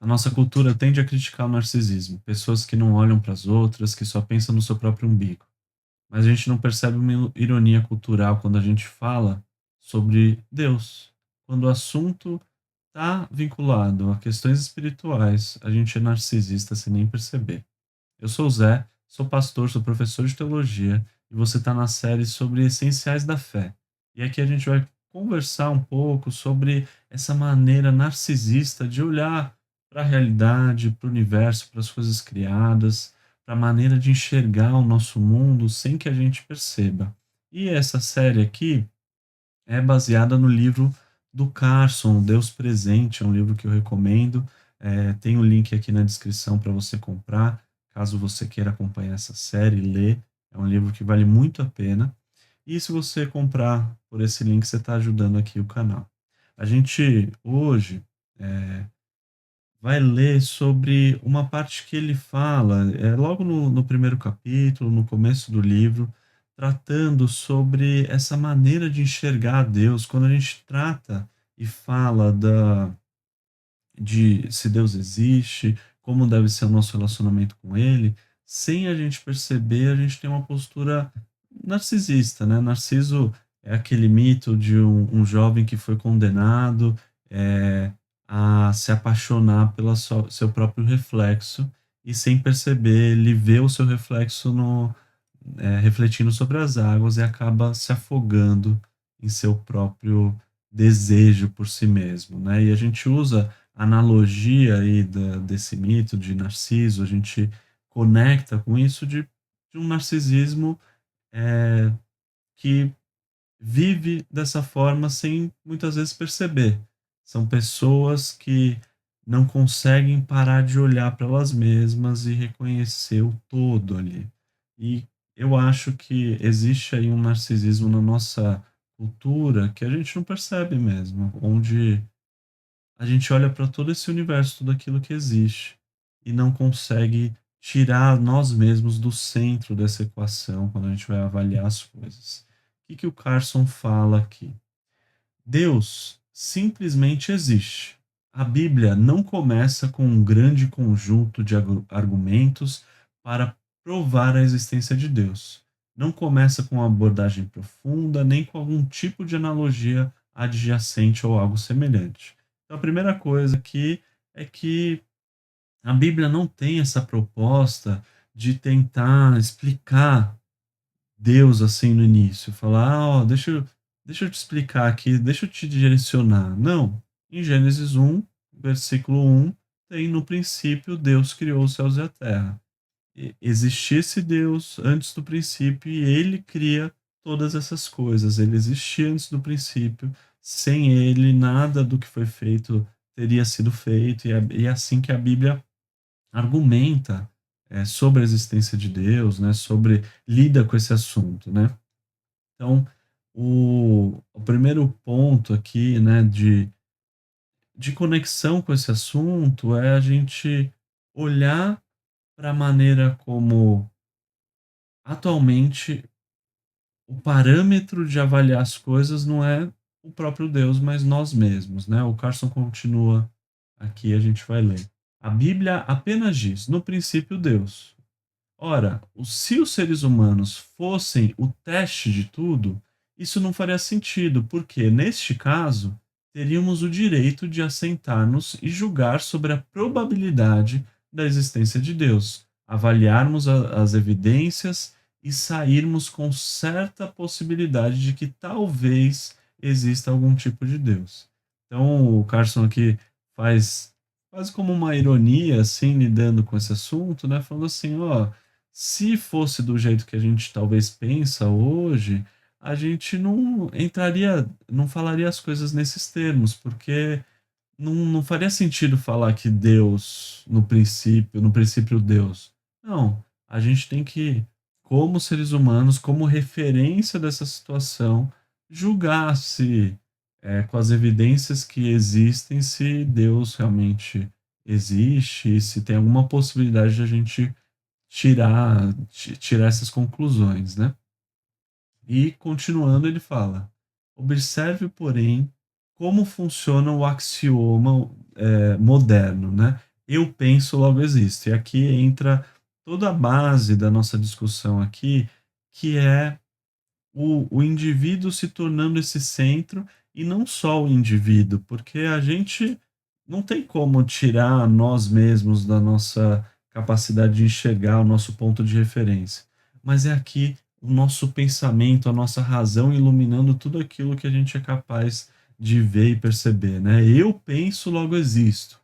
A nossa cultura tende a criticar o narcisismo, pessoas que não olham para as outras, que só pensam no seu próprio umbigo. Mas a gente não percebe uma ironia cultural quando a gente fala sobre Deus. Quando o assunto está vinculado a questões espirituais, a gente é narcisista sem nem perceber. Eu sou o Zé, sou pastor, sou professor de teologia e você está na série sobre essenciais da fé. E aqui a gente vai conversar um pouco sobre essa maneira narcisista de olhar para a realidade, para o universo, para as coisas criadas, para a maneira de enxergar o nosso mundo sem que a gente perceba. E essa série aqui é baseada no livro do Carson, Deus Presente, é um livro que eu recomendo. Tem o link aqui na descrição para você comprar, caso você queira acompanhar essa série e ler. É um livro que vale muito a pena. E se você comprar por esse link, você está ajudando aqui o canal. A gente hoje vai ler sobre uma parte que ele fala, logo no primeiro capítulo, no começo do livro, tratando sobre essa maneira de enxergar Deus. Quando a gente trata e fala de se Deus existe, como deve ser o nosso relacionamento com Ele, sem a gente perceber, a gente tem uma postura narcisista, né? Narciso é aquele mito de um jovem que foi condenado é, a se apaixonar pelo seu próprio reflexo e, sem perceber, ele vê o seu reflexo refletindo sobre as águas e acaba se afogando em seu próprio desejo por si mesmo, né? E a gente usa a analogia aí desse mito de Narciso, a gente conecta com isso de um narcisismo é, que vive dessa forma sem muitas vezes perceber. São pessoas que não conseguem parar de olhar para elas mesmas e reconhecer o todo ali. E eu acho que existe aí um narcisismo na nossa cultura que a gente não percebe mesmo, onde a gente olha para todo esse universo, tudo aquilo que existe, e não consegue tirar nós mesmos do centro dessa equação quando a gente vai avaliar as coisas. O que que o Carson fala aqui? Deus simplesmente existe. A Bíblia não começa com um grande conjunto de argumentos para provar a existência de Deus. Não começa com uma abordagem profunda, nem com algum tipo de analogia adjacente ou algo semelhante. Então, a primeira coisa aqui é que a Bíblia não tem essa proposta de tentar explicar Deus assim no início, falar, ó, deixa eu te explicar aqui, deixa eu te direcionar. Não. Em Gênesis 1, versículo 1, tem no princípio Deus criou os céus e a terra. Existia esse Deus antes do princípio e ele cria todas essas coisas. Ele existia antes do princípio. Sem ele, nada do que foi feito teria sido feito. E é assim que a Bíblia argumenta sobre a existência de Deus, né, sobre lida com esse assunto, né? Então, o primeiro ponto aqui, né, de conexão com esse assunto é a gente olhar para a maneira como atualmente o parâmetro de avaliar as coisas não é o próprio Deus, mas nós mesmos, né? O Carson continua aqui, a gente vai ler. A Bíblia apenas diz: no princípio, Deus. Ora, se os seres humanos fossem o teste de tudo, isso não faria sentido, porque, neste caso, teríamos o direito de assentar-nos e julgar sobre a probabilidade da existência de Deus, avaliarmos as evidências e sairmos com certa possibilidade de que talvez exista algum tipo de Deus. Então, o Carson aqui faz quase como uma ironia, assim, lidando com esse assunto, né? Falando assim, ó, se fosse do jeito que a gente talvez pensa hoje, a gente não entraria, não falaria as coisas nesses termos, porque não faria sentido falar que Deus, no princípio Deus. Não, a gente tem que, como seres humanos, como referência dessa situação, julgar se, com as evidências que existem, se Deus realmente existe, se tem alguma possibilidade de a gente tirar essas conclusões, né? E continuando, ele fala: observe, porém, como funciona o axioma moderno, né? Eu penso, logo existo. E aqui entra toda a base da nossa discussão aqui, que é o indivíduo se tornando esse centro, e não só o indivíduo, porque a gente não tem como tirar nós mesmos da nossa capacidade de enxergar o nosso ponto de referência. Mas é aqui o nosso pensamento, a nossa razão iluminando tudo aquilo que a gente é capaz de ver e perceber, né? Eu penso, logo existo.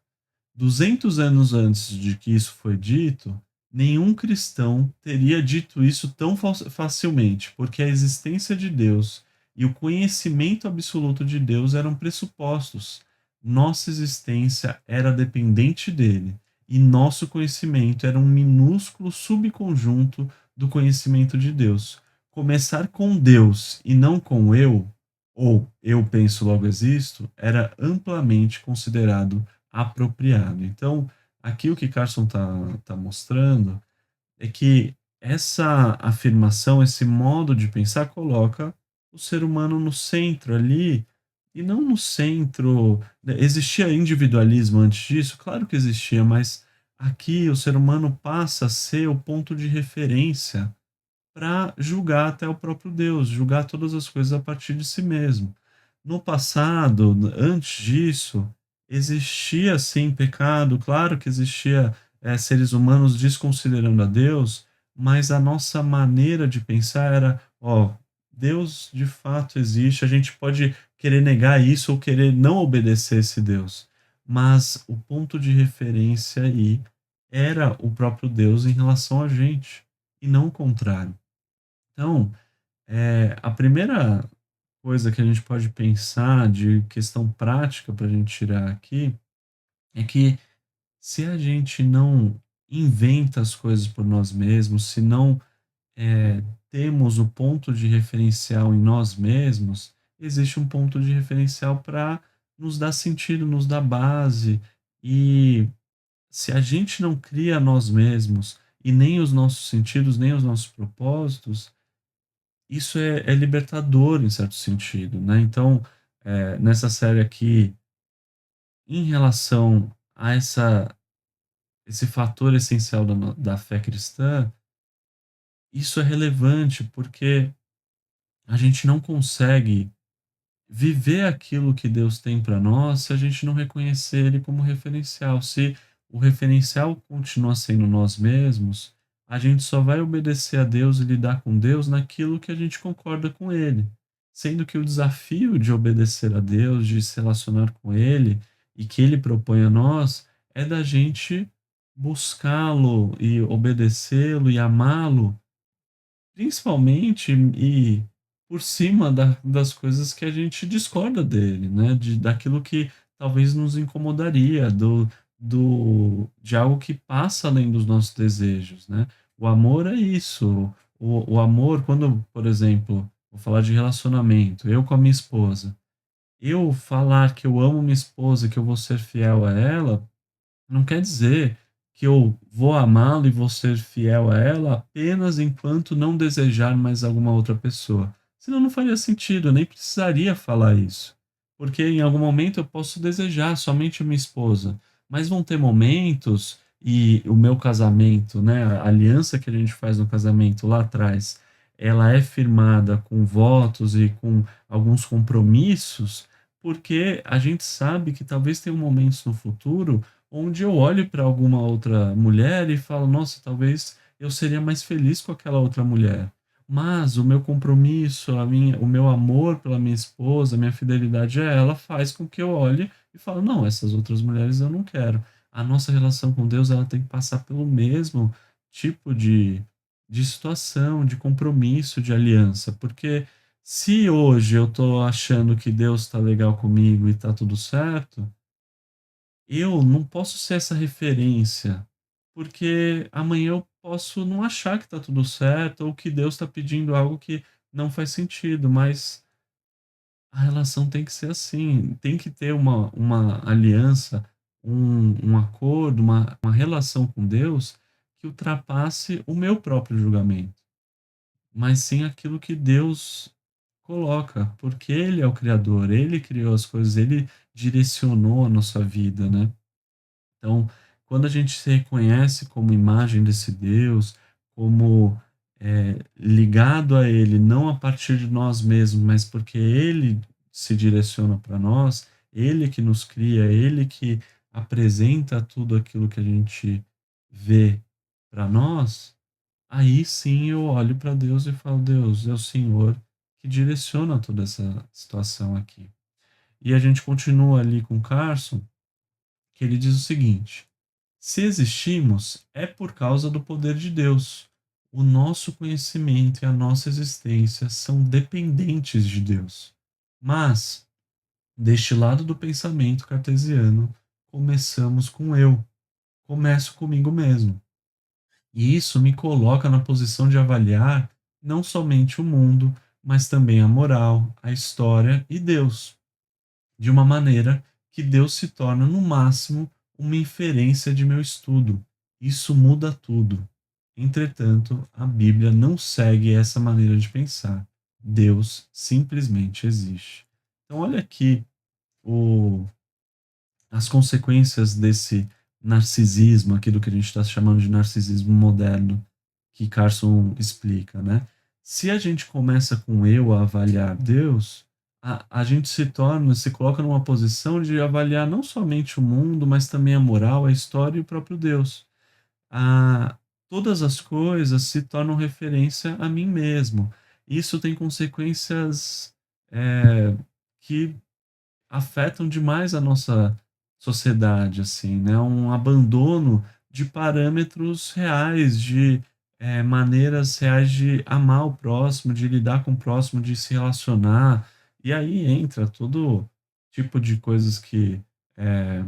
200 anos antes de que isso foi dito, nenhum cristão teria dito isso tão facilmente, porque a existência de Deus e o conhecimento absoluto de Deus eram pressupostos. Nossa existência era dependente dele, e nosso conhecimento era um minúsculo subconjunto do conhecimento de Deus. Começar com Deus e não com eu, ou eu penso logo existo, era amplamente considerado apropriado. Então, aqui o que Carson tá mostrando é que essa afirmação, esse modo de pensar, coloca o ser humano no centro ali, e não no centro. Né, existia individualismo antes disso? Claro que existia, mas aqui o ser humano passa a ser o ponto de referência para julgar até o próprio Deus, julgar todas as coisas a partir de si mesmo. No passado, antes disso, existia sim pecado, claro que existia seres humanos desconsiderando a Deus, mas a nossa maneira de pensar era: ó, Deus de fato existe, a gente pode querer negar isso ou querer não obedecer esse Deus, mas o ponto de referência aí era o próprio Deus em relação a gente, e não o contrário. Então, a primeira coisa que a gente pode pensar de questão prática para a gente tirar aqui é que, se a gente não inventa as coisas por nós mesmos, se não temos o ponto de referencial em nós mesmos, existe um ponto de referencial para nos dar sentido, nos dar base. E se a gente não cria nós mesmos e nem os nossos sentidos, nem os nossos propósitos, isso é libertador em certo sentido, né. Então, nessa série aqui, em relação a esse fator essencial da fé cristã, isso é relevante, porque a gente não consegue viver aquilo que Deus tem para nós se a gente não reconhecer Ele como referencial. Se o referencial continua sendo nós mesmos, a gente só vai obedecer a Deus e lidar com Deus naquilo que a gente concorda com Ele. Sendo que o desafio de obedecer a Deus, de se relacionar com Ele e que Ele propõe a nós, é da gente buscá-lo e obedecê-lo e amá-lo. Principalmente e por cima das coisas que a gente discorda dele, né, daquilo que talvez nos incomodaria, de algo que passa além dos nossos desejos, né. O amor é isso, o amor quando, por exemplo, vou falar de relacionamento, eu com a minha esposa, eu falar que eu amo minha esposa, que eu vou ser fiel a ela, não quer dizer que eu vou amá-la e vou ser fiel a ela apenas enquanto não desejar mais alguma outra pessoa. Senão não faria sentido, eu nem precisaria falar isso. Porque em algum momento eu posso desejar somente a minha esposa, mas vão ter momentos, e o meu casamento, né, a aliança que a gente faz no casamento lá atrás, ela é firmada com votos e com alguns compromissos, porque a gente sabe que talvez tenham momentos no futuro onde eu olho para alguma outra mulher e falo: "Nossa, talvez eu seria mais feliz com aquela outra mulher". Mas o meu compromisso, o meu amor pela minha esposa, a minha fidelidade a ela faz com que eu olhe e falo: "Não, essas outras mulheres eu não quero". A nossa relação com Deus, ela tem que passar pelo mesmo tipo de situação, de compromisso, de aliança, porque se hoje eu estou achando que Deus está legal comigo e está tudo certo, eu não posso ser essa referência, porque amanhã eu posso não achar que está tudo certo ou que Deus está pedindo algo que não faz sentido, mas a relação tem que ser assim, tem que ter uma aliança, um acordo, uma relação com Deus que ultrapasse o meu próprio julgamento, mas sim aquilo que Deus coloca, porque Ele é o Criador, Ele criou as coisas, Ele direcionou a nossa vida, né? Então, quando a gente se reconhece como imagem desse Deus, como ligado a Ele, não a partir de nós mesmos, mas porque Ele se direciona para nós, Ele que nos cria, Ele que apresenta tudo aquilo que a gente vê para nós, aí sim eu olho para Deus e falo: Deus, é o Senhor que direciona toda essa situação aqui. E a gente continua ali com Carson, que ele diz o seguinte: se existimos, é por causa do poder de Deus. O nosso conhecimento e a nossa existência são dependentes de Deus. Mas, deste lado do pensamento cartesiano, começamos com eu. Começo comigo mesmo. E isso me coloca na posição de avaliar não somente o mundo, mas também a moral, a história e Deus, de uma maneira que Deus se torna, no máximo, uma inferência de meu estudo. Isso muda tudo. Entretanto, a Bíblia não segue essa maneira de pensar. Deus simplesmente existe. Então, olha aqui o, as consequências desse narcisismo, aquilo que a gente está chamando de narcisismo moderno, que Carson explica, né? Se a gente começa com eu a avaliar Deus, a gente se torna, se coloca numa posição de avaliar não somente o mundo, mas também a moral, a história e o próprio Deus. A, todas as coisas se tornam referência a mim mesmo. Isso tem consequências que afetam demais a nossa sociedade, assim, né? Um abandono de parâmetros reais, de maneiras reais de amar o próximo, de lidar com o próximo, de se relacionar. E aí entra todo tipo de coisas que eh,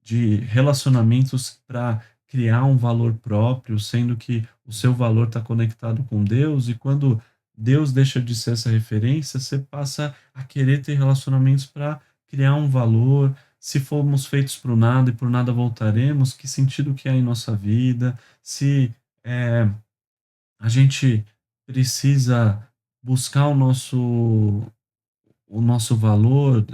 de relacionamentos para criar um valor próprio, sendo que o seu valor está conectado com Deus, e quando Deus deixa de ser essa referência, você passa a querer ter relacionamentos para criar um valor. Se formos feitos para o nada e por nada voltaremos, que sentido que há em nossa vida? Se é, a gente precisa buscar o nosso valor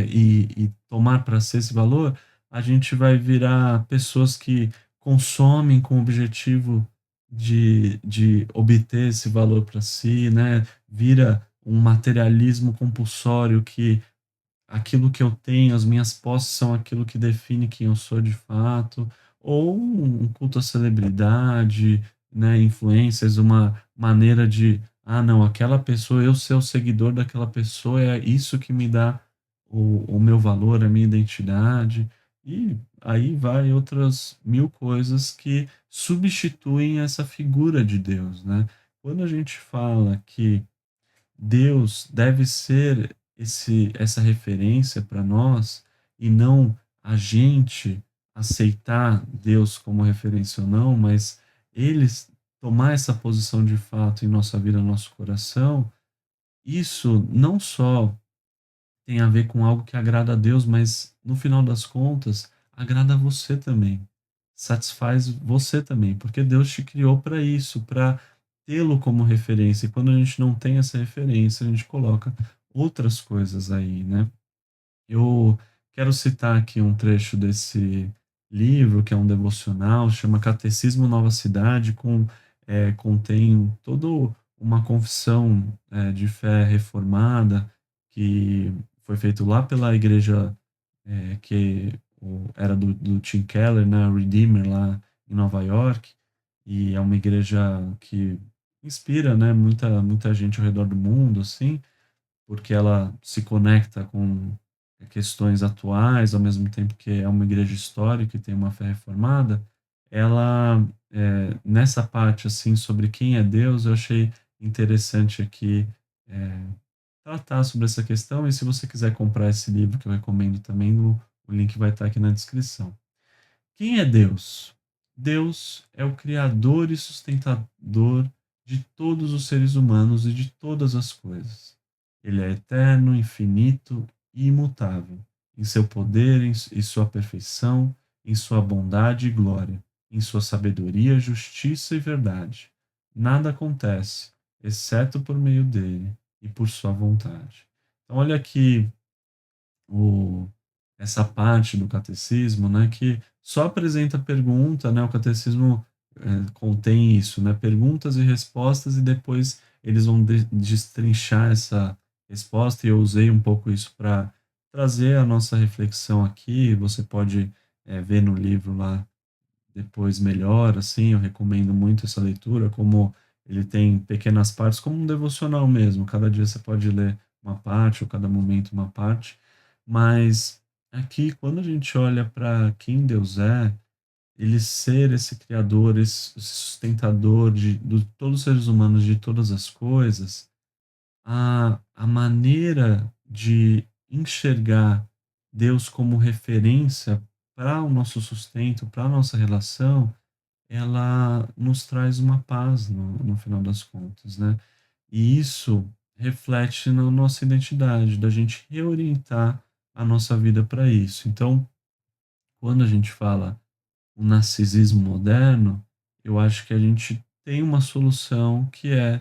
e tomar para si esse valor, a gente vai virar pessoas que consomem com o objetivo de obter esse valor para si, né? Vira um materialismo compulsório que aquilo que eu tenho, as minhas posses são aquilo que define quem eu sou de fato, ou um culto à celebridade, né, influências, uma maneira de, ah, não, aquela pessoa, eu ser o seguidor daquela pessoa, é isso que me dá o meu valor, a minha identidade, e aí vai outras mil coisas que substituem essa figura de Deus, né? Quando a gente fala que Deus deve ser essa referência para nós e não a gente aceitar Deus como referência ou não, mas eles tomar essa posição de fato em nossa vida, no nosso coração, isso não só tem a ver com algo que agrada a Deus, mas no final das contas, agrada a você também. Satisfaz você também, porque Deus te criou para isso, para tê-lo como referência. E quando a gente não tem essa referência, a gente coloca outras coisas aí, né? Eu quero citar aqui um trecho desse livro, que é um devocional, chama Catecismo Nova Cidade, contém toda uma confissão de fé reformada que foi feito lá pela igreja era do Tim Keller, né, Redeemer, lá em Nova York, e é uma igreja que inspira, né, muita gente ao redor do mundo, assim, porque ela se conecta com questões atuais, ao mesmo tempo que é uma igreja histórica e tem uma fé reformada. Ela, nessa parte assim sobre quem é Deus, eu achei interessante aqui é, tratar sobre essa questão. E se você quiser comprar esse livro, que eu recomendo também, o link vai estar aqui na descrição. Quem é Deus? Deus é o criador e sustentador de todos os seres humanos e de todas as coisas. Ele é eterno, infinito e imutável, em seu poder e sua perfeição, em sua bondade e glória, em sua sabedoria, justiça e verdade. Nada acontece, exceto por meio dele e por sua vontade. Então, olha aqui o essa parte do catecismo, né, que só apresenta pergunta, né, o catecismo, contém isso, né, perguntas e respostas e depois eles vão destrinchar essa resposta e eu usei um pouco isso para trazer a nossa reflexão aqui, você pode, ver no livro lá depois melhor, assim, eu recomendo muito essa leitura, como ele tem pequenas partes, como um devocional mesmo, cada dia você pode ler uma parte, ou cada momento uma parte, mas aqui, quando a gente olha para quem Deus é, ele ser esse criador, esse sustentador de todos os seres humanos, de todas as coisas, a maneira de enxergar Deus como referência para o nosso sustento, para a nossa relação, ela nos traz uma paz no final das contas, né. E isso reflete na nossa identidade, da gente reorientar a nossa vida para isso. Então, quando a gente fala o narcisismo moderno, eu acho que a gente tem uma solução que é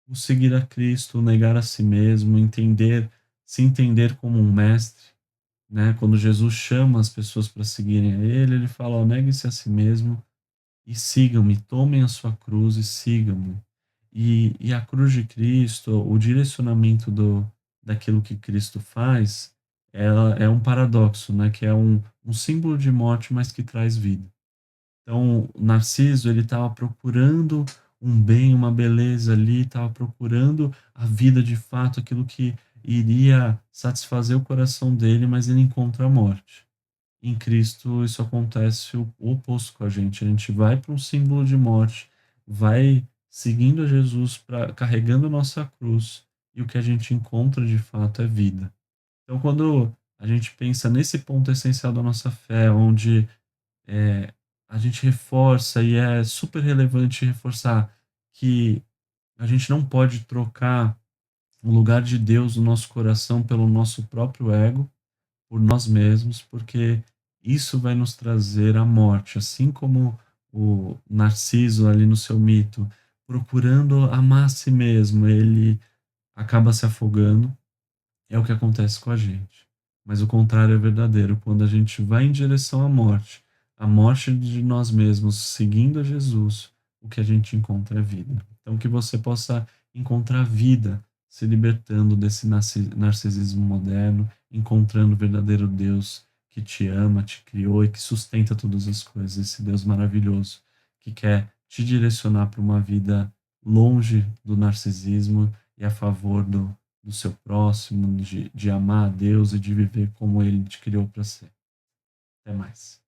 o seguir a Cristo, o negar a si mesmo, entender se entender como um mestre, né. Quando Jesus chama as pessoas para seguirem a ele fala: "Ó, negue-se a si mesmo e sigam-me, tomem a sua cruz e sigam-me". E a cruz de Cristo, o direcionamento daquilo que Cristo faz, ela é um paradoxo, né, que é um símbolo de morte, mas que traz vida. Então, o Narciso, ele estava procurando um bem, uma beleza ali, estava procurando a vida de fato, aquilo que iria satisfazer o coração dele, mas ele encontra a morte. Em Cristo isso acontece o oposto com a gente vai para um símbolo de morte, vai seguindo a Jesus pra carregando a nossa cruz, e o que a gente encontra de fato é vida. Então quando a gente pensa nesse ponto essencial da nossa fé, onde, a gente reforça e é super relevante reforçar que a gente não pode trocar o lugar de Deus no nosso coração pelo nosso próprio ego, por nós mesmos, porque isso vai nos trazer a morte, assim como o Narciso ali no seu mito, procurando amar a si mesmo, ele acaba se afogando, é o que acontece com a gente. Mas o contrário é verdadeiro, quando a gente vai em direção à morte, a morte de nós mesmos, seguindo a Jesus, o que a gente encontra é vida. Então que você possa encontrar vida se libertando desse narcisismo moderno, encontrando o verdadeiro Deus que te ama, te criou e que sustenta todas as coisas, esse Deus maravilhoso que quer te direcionar para uma vida longe do narcisismo e a favor do seu próximo, de amar a Deus e de viver como Ele te criou para ser. Até mais.